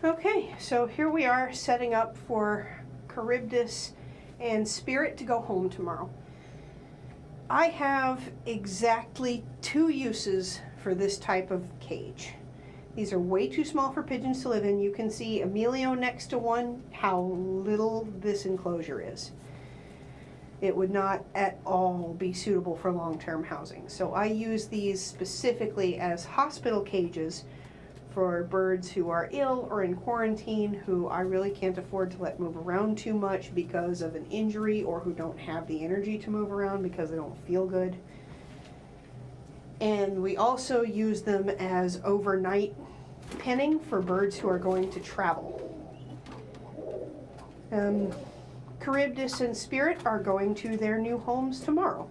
Okay, so here we are setting up for Charybdis and Spirit to go home tomorrow. I have exactly 2 uses for this type of cage. These are way too small for pigeons to live in. You can see Emilio next to one, how little this enclosure is. It would not at all be suitable for long-term housing. So I use these specifically as hospital cages for birds who are ill or in quarantine, who I really can't afford to let move around too much because of an injury, or who don't have the energy to move around because they don't feel good. And we also use them as overnight penning for birds who are going to travel. Charybdis and Spirit are going to their new homes tomorrow.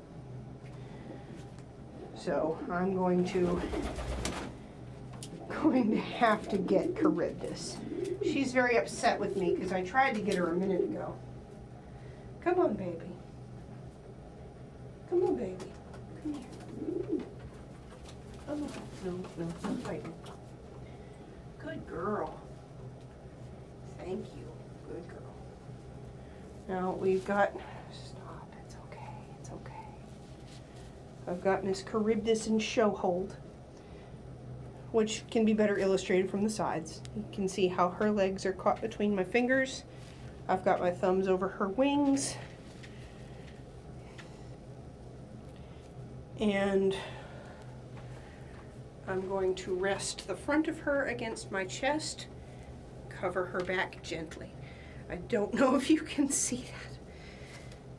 So I'm going to have to get Charybdis. She's very upset with me because I tried to get her a minute ago. Come on, baby. Come on, baby. Come here. Oh, no, stop fighting. Good girl. Thank you. Good girl. Now we've got, stop, it's okay, it's okay. I've got Miss Charybdis in show hold, which can be better illustrated from the sides. You can see how her legs are caught between my fingers. I've got my thumbs over her wings. And I'm going to rest the front of her against my chest, cover her back gently. I don't know if you can see that.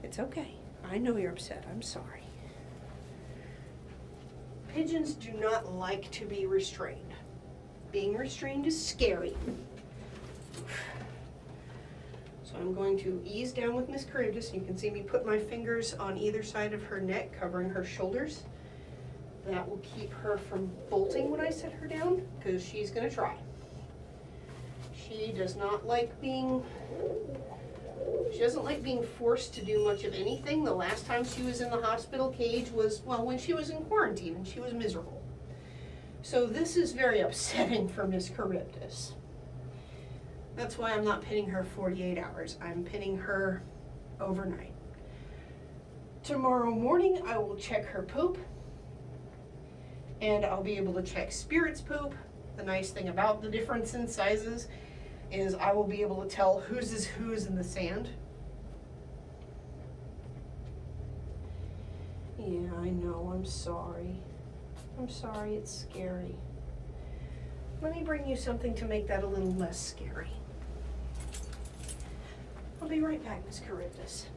It's okay. I know you're upset. I'm sorry. Pigeons do not like to be restrained. Being restrained is scary. So I'm going to ease down with Miss Charybdis. You can see me put my fingers on either side of her neck, covering her shoulders. That will keep her from bolting when I set her down, because she's going to try. She doesn't like being forced to do much of anything. The last time she was in the hospital cage was, well, when she was in quarantine, and she was miserable. So this is very upsetting for Miss Charybdis. That's why I'm not pinning her 48 hours. I'm pinning her overnight. Tomorrow morning, I will check her poop, and I'll be able to check Spirit's poop. The nice thing about the difference in sizes is I will be able to tell whose is whose in the sand. Yeah, I know, I'm sorry. I'm sorry, it's scary. Let me bring you something to make that a little less scary. I'll be right back, Miss Charybdis.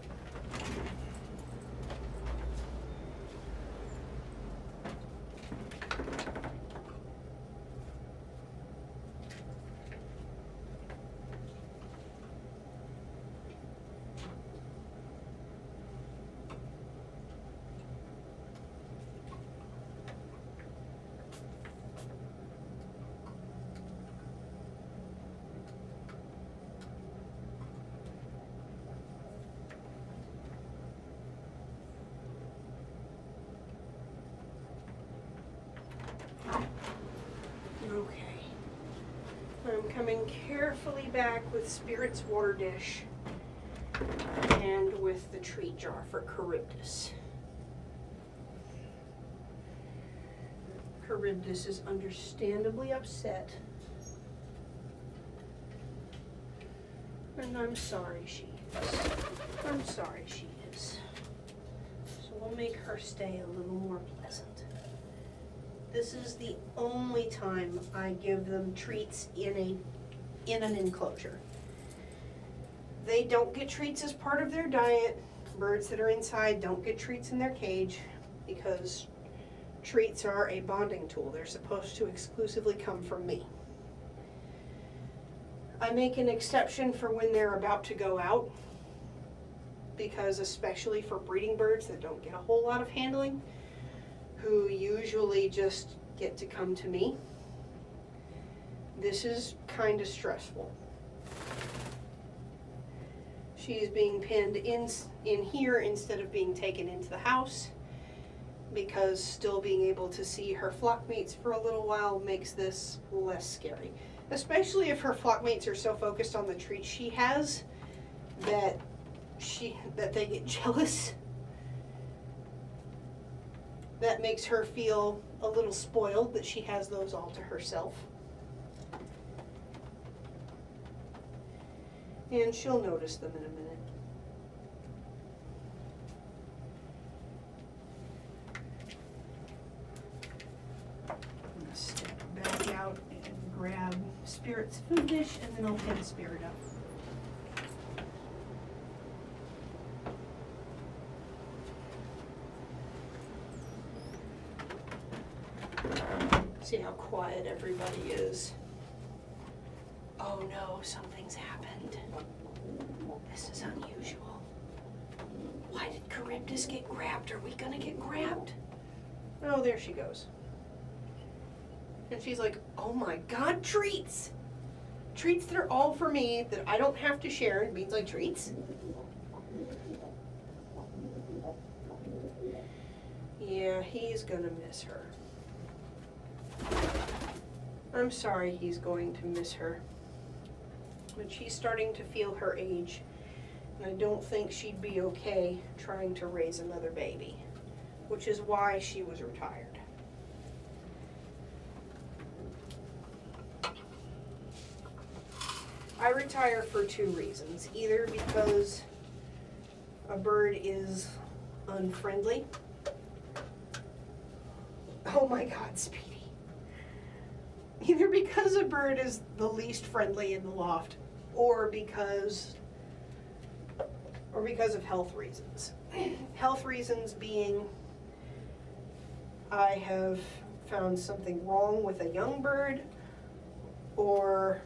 Okay, I'm coming carefully back with Spirit's water dish and with the treat jar for Charybdis. Charybdis is understandably upset, and I'm sorry she is. I'm sorry she is. So we'll make her stay a little more pleasant. This is the only time I give them treats in an enclosure. They don't get treats as part of their diet. Birds that are inside don't get treats in their cage because treats are a bonding tool. They're supposed to exclusively come from me. I make an exception for when they're about to go out, because especially for breeding birds that don't get a whole lot of handling, who usually just get to come to me, this is kind of stressful. She's being pinned in here instead of being taken into the house, because still being able to see her flock mates for a little while makes this less scary. Especially if her flockmates are so focused on the treats she has that they get jealous. That makes her feel a little spoiled that she has those all to herself. And she'll notice them in a minute. I'm going to step back out and grab Spirit's food dish, and then I'll pin Spirit up. See how quiet everybody is. Oh no, something's happened. This is unusual. Why did Charybdis get grabbed? Are we gonna get grabbed? Oh, there she goes. And she's like, oh my God, treats! Treats that are all for me, that I don't have to share. It means like treats. Yeah, he's gonna miss her. I'm sorry he's going to miss her. But she's starting to feel her age. And I don't think she'd be okay trying to raise another baby. Which is why she was retired. I retire for two reasons. Either because a bird is unfriendly. Oh my God, Speedy. Either because a bird is the least friendly in the loft, or because of health reasons. Health reasons being I have found something wrong with a young bird, or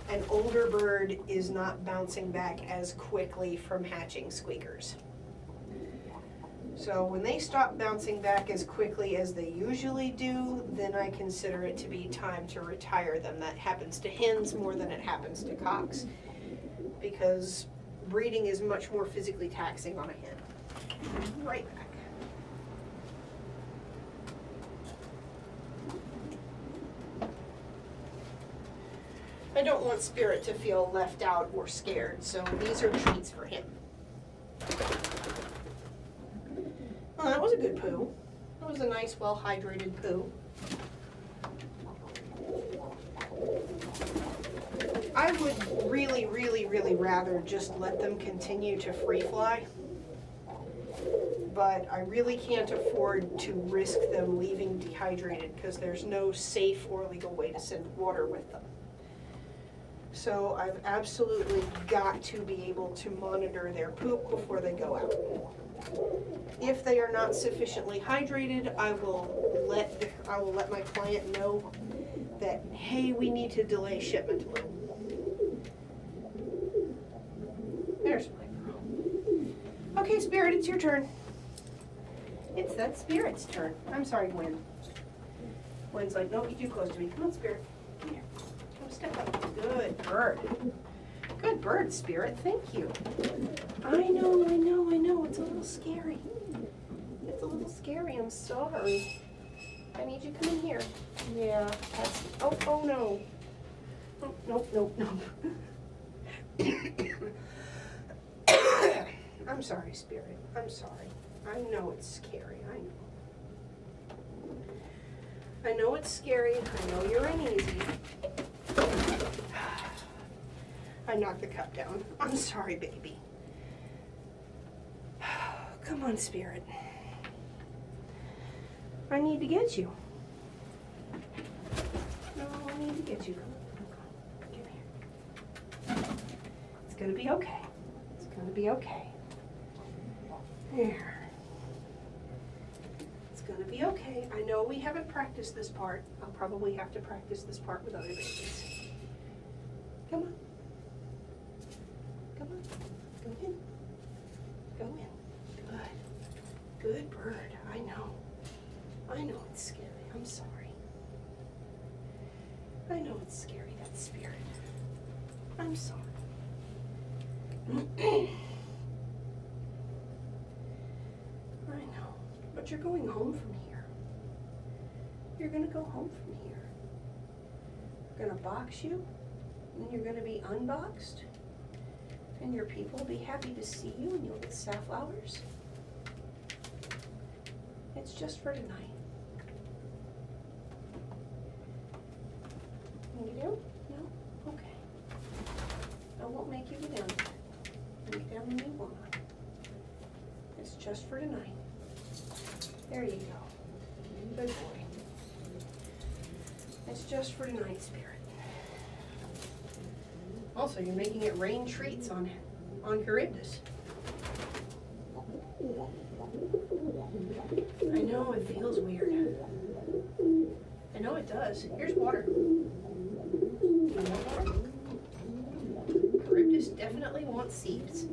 an older bird is not bouncing back as quickly from hatching squeakers. So when they stop bouncing back as quickly as they usually do, then I consider it to be time to retire them. That happens to hens more than it happens to cocks, because breeding is much more physically taxing on a hen. Right back. I don't want Spirit to feel left out or scared, so these are treats for him. Oh, that was a good poo. That was a nice, well-hydrated poo. I would really, really, really rather just let them continue to free fly. But I really can't afford to risk them leaving dehydrated because there's no safe or legal way to send water with them. So I've absolutely got to be able to monitor their poop before they go out. If they are not sufficiently hydrated, I will let my client know that, hey, we need to delay shipment a little. There's my girl. Okay, Spirit, it's your turn. It's that Spirit's turn. I'm sorry, Gwen. Gwen's like, no, you're too close to me. Come on, Spirit. Come here. Come step up. Good bird. Good bird, Spirit. Thank you. I know. It's a little scary. It's a little scary. I'm sorry. I need you to come in here. Yeah. That's, oh no. Oh, no. I'm sorry, Spirit. I'm sorry. I know it's scary. I know it's scary. I know you're uneasy. I knocked the cup down. I'm sorry, baby. Come on, Spirit. I need to get you. No, I need to get you. Come here. It's gonna be okay. It's gonna be okay. There. It's gonna be okay. I know we haven't practiced this part. I'll probably have to practice this part with other babies. Come on. Come on. Go in. Go in. Good. Good bird. I know it's scary. I'm sorry. I know it's scary, that Spirit. I'm sorry. I know. But you're going home from here. You're going to go home from here. You're We're gonna box you, and you're gonna be unboxed, and your people will be happy to see you, and you'll get safflowers. It's just for tonight. Can you get down? No? Okay. I won't make you get down. Get down when you want. It's just for tonight. There you go. Good boy. It's just for tonight, Spirit. Also, you're making it rain treats on Charybdis. I know, it feels weird. I know it does. Here's water. You want water? Charybdis definitely wants seeds.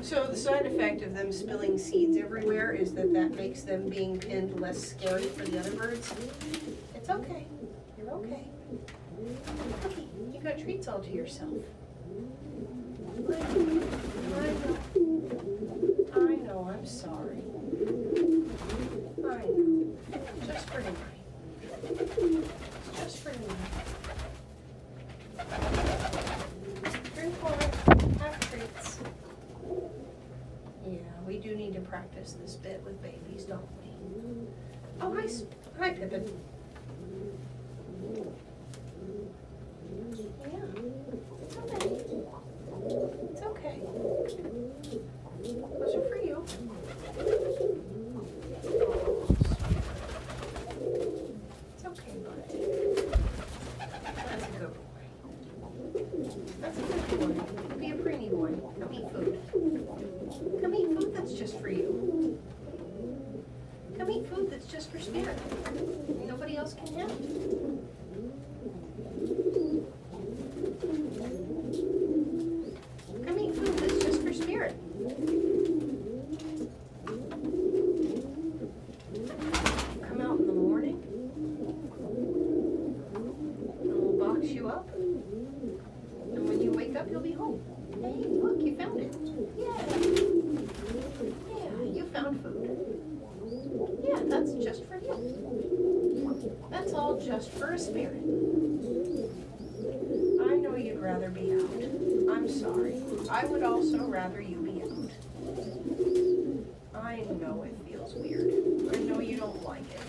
So the side effect of them spilling seeds everywhere is that makes them being pinned less scary for the other birds. It's okay. You're okay. Cookie, you got treats all to yourself. I know, I'm sorry. I know. Just for tonight. Just for tonight. Drink water, have treats. Yeah, we do need to practice this bit with babies, don't we? Oh, hi Pippin. Yeah, it's okay. It's okay. Those are for you. It's okay, bud. That's a good boy. That's a good boy. Be a preemie boy. Come eat food. Come eat food that's just for you. Come eat food that's just for Spirit. Nobody else can have it. Come eat food that's just for Spirit. Come out in the morning, and we'll box you up, and when you wake up, you'll be home. Hey, look, you found it. Yeah. Yeah, you found food. Yeah, that's just for you. That's all just for a Spirit. I know you'd rather be out. I'm sorry. I would also rather you be out. I know it feels weird. I know you don't like it.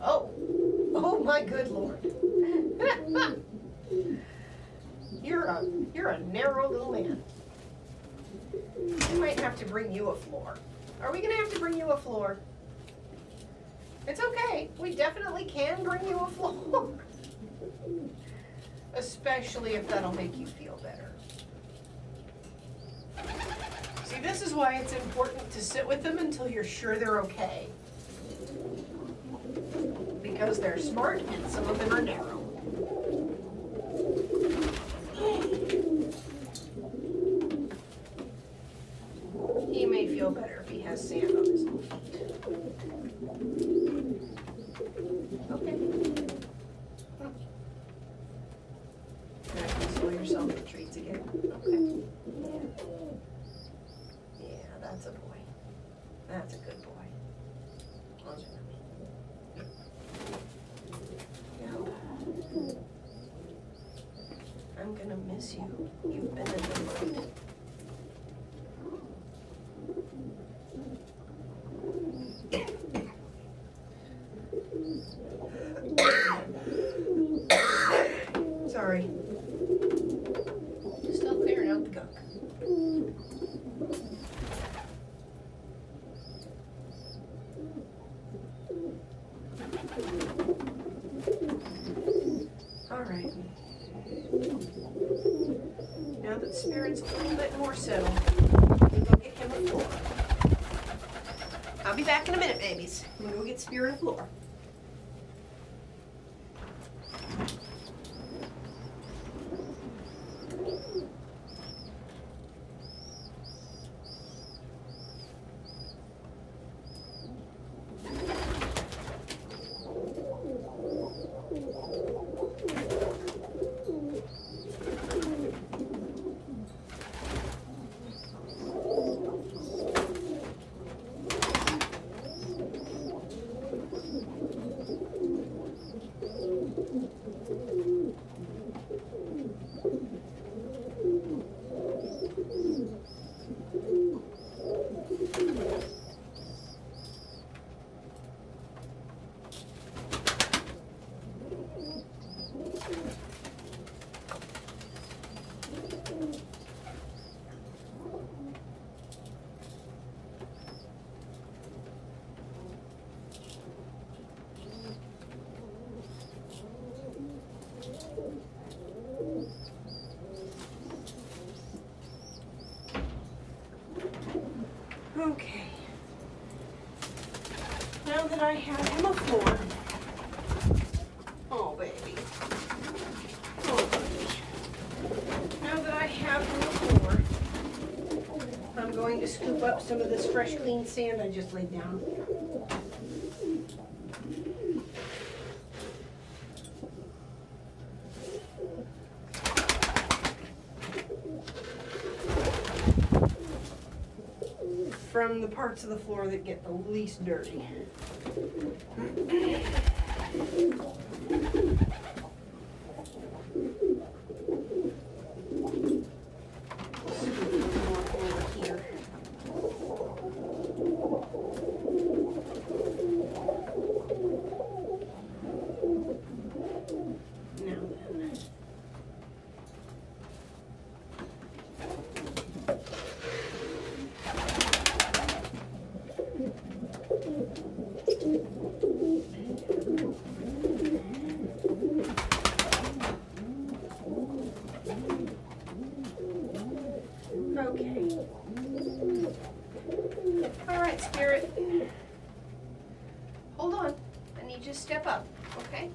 Oh. Oh my good Lord. You're a narrow little man. We might have to bring you a floor. Are we gonna have to bring you a floor? It's okay. We definitely can bring you a floor. Especially if that'll make you feel better. See, this is why it's important to sit with them until you're sure they're okay. Because they're smart and some of them are narrow. He may feel better if he has sand on his feet. Okay. Console yourself with treats again. Okay. Yeah, that's a boy. That's a good boy. Yeah. I'm gonna miss you. You've been a delight. Sorry. Still clearing out the gunk. All right. Now that Spirit's a little bit more settled, we'll go get him a floor. I'll be back in a minute, babies. I'm gonna go get Spirit a floor. up some of this fresh, clean sand I just laid down. From the parts of the floor that get the least dirty. Okay. All right, Spirit. Hold on. I need you to step up, okay?